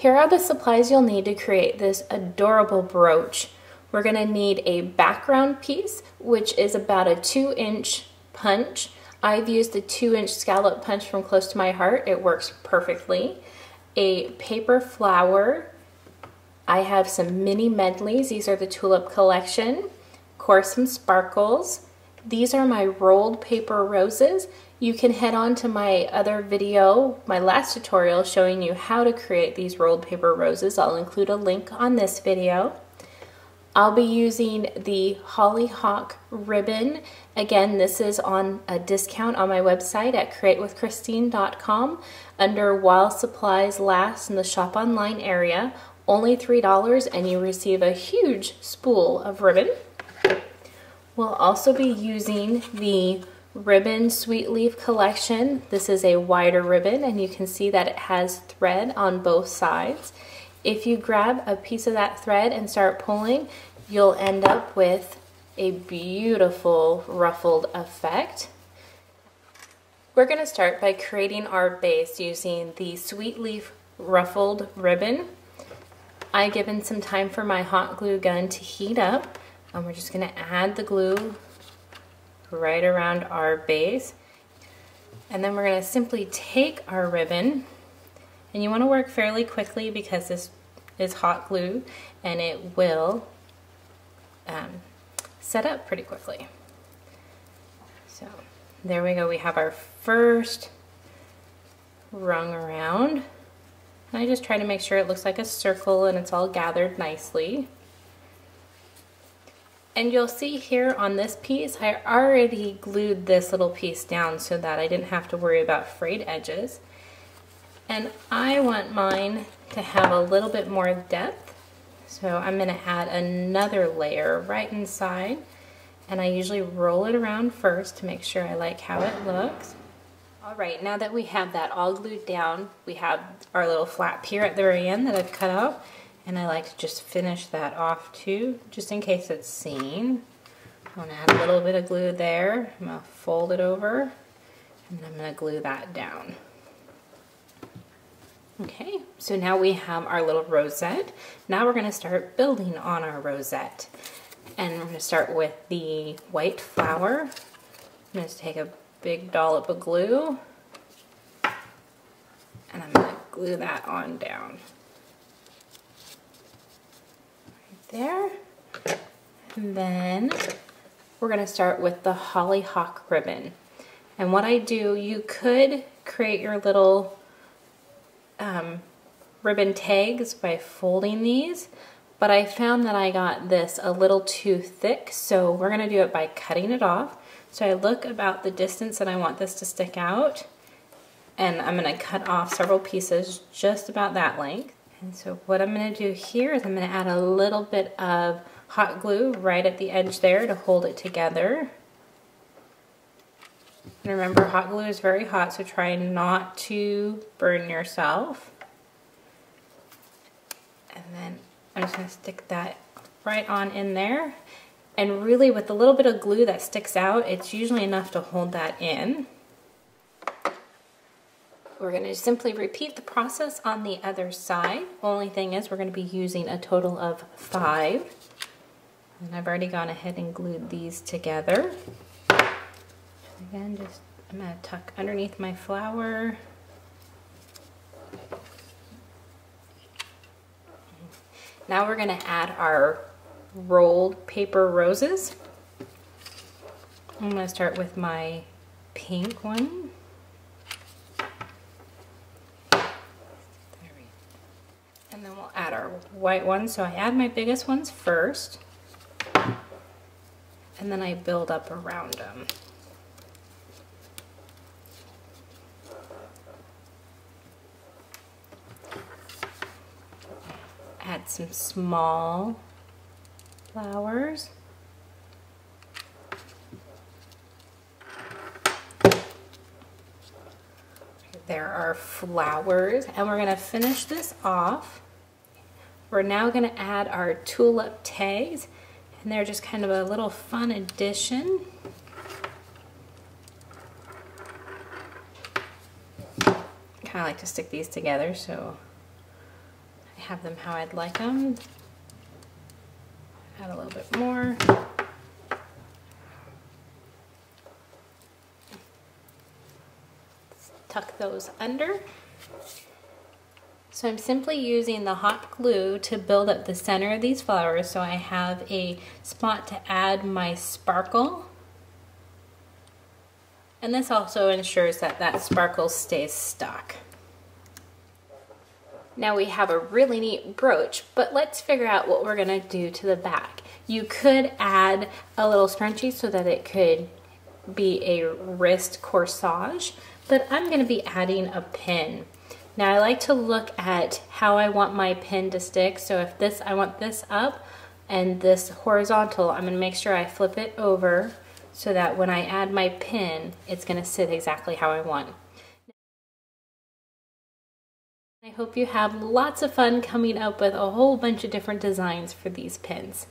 Here are the supplies you'll need to create this adorable brooch. We're going to need a background piece, which is about a 2-inch punch. I've used the 2-inch scallop punch from Close to My Heart. It works perfectly. A paper flower. I have some mini medleys. These are the Tulip collection. Of course, some sparkles. These are my rolled paper roses. You can head on to my other video, my last tutorial showing you how to create these rolled paper roses. I'll include a link on this video. I'll be using the Hollyhock ribbon. Again, this is on a discount on my website at createwithchristine.com under While Supplies Last in the Shop Online area. Only $3 and you receive a huge spool of ribbon. We'll also be using the ribbon Sweet Leaf collection. This is a wider ribbon and you can see that it has thread on both sides. If you grab a piece of that thread and start pulling, you'll end up with a beautiful ruffled effect. We're going to start by creating our base using the Sweet Leaf ruffled ribbon. I've given some time for my hot glue gun to heat up, and we're just going to add the glue right around our base. And then we're going to simply take our ribbon, and you want to work fairly quickly because this is hot glue and it will set up pretty quickly. So there we go, we have our first rung around. And I just try to make sure it looks like a circle and it's all gathered nicely. And you'll see here on this piece, I already glued this little piece down so that I didn't have to worry about frayed edges. And I want mine to have a little bit more depth. So I'm going to add another layer right inside. And I usually roll it around first to make sure I like how it looks. All right, now that we have that all glued down, we have our little flap here at the very end that I've cut out. And I like to just finish that off too, just in case it's seen. I'm going to add a little bit of glue there. I'm going to fold it over, and I'm going to glue that down. Okay, so now we have our little rosette. Now we're going to start building on our rosette. And we're going to start with the white flower. I'm going to take a big dollop of glue, and I'm going to glue that on down. There. And then we're going to start with the Hollyhock ribbon. And what I do, you could create your little ribbon tags by folding these, but I found that I got this a little too thick, so we're going to do it by cutting it off. So I look about the distance that I want this to stick out, and I'm going to cut off several pieces just about that length. And so what I'm going to do here is I'm going to add a little bit of hot glue right at the edge there to hold it together. And remember, hot glue is very hot, so try not to burn yourself. And then I'm just going to stick that right on in there. And really, with the little bit of glue that sticks out, it's usually enough to hold that in. We're going to simply repeat the process on the other side. Only thing is we're going to be using a total of 5. And I've already gone ahead and glued these together. Again, I'm going to tuck underneath my flower. Now we're going to add our rolled paper roses. I'm going to start with my pink one. And then we'll add our white ones. So I add my biggest ones first, and then I build up around them. Add some small flowers. There are flowers, and we're going to finish this off. We're now going to add our tulip tags, and they're just kind of a little fun addition. Kind of like to stick these together, so have them how I'd like them. Add a little bit more. Tuck those under. So I'm simply using the hot glue to build up the center of these flowers so I have a spot to add my sparkle. And this also ensures that that sparkle stays stuck. Now we have a really neat brooch, but let's figure out what we're gonna do to the back. You could add a little scrunchie so that it could be a wrist corsage, but I'm gonna be adding a pin. Now I like to look at how I want my pin to stick. So if I want this up and this horizontal, I'm gonna make sure I flip it over so that when I add my pin, it's gonna sit exactly how I want. I hope you have lots of fun coming up with a whole bunch of different designs for these pins.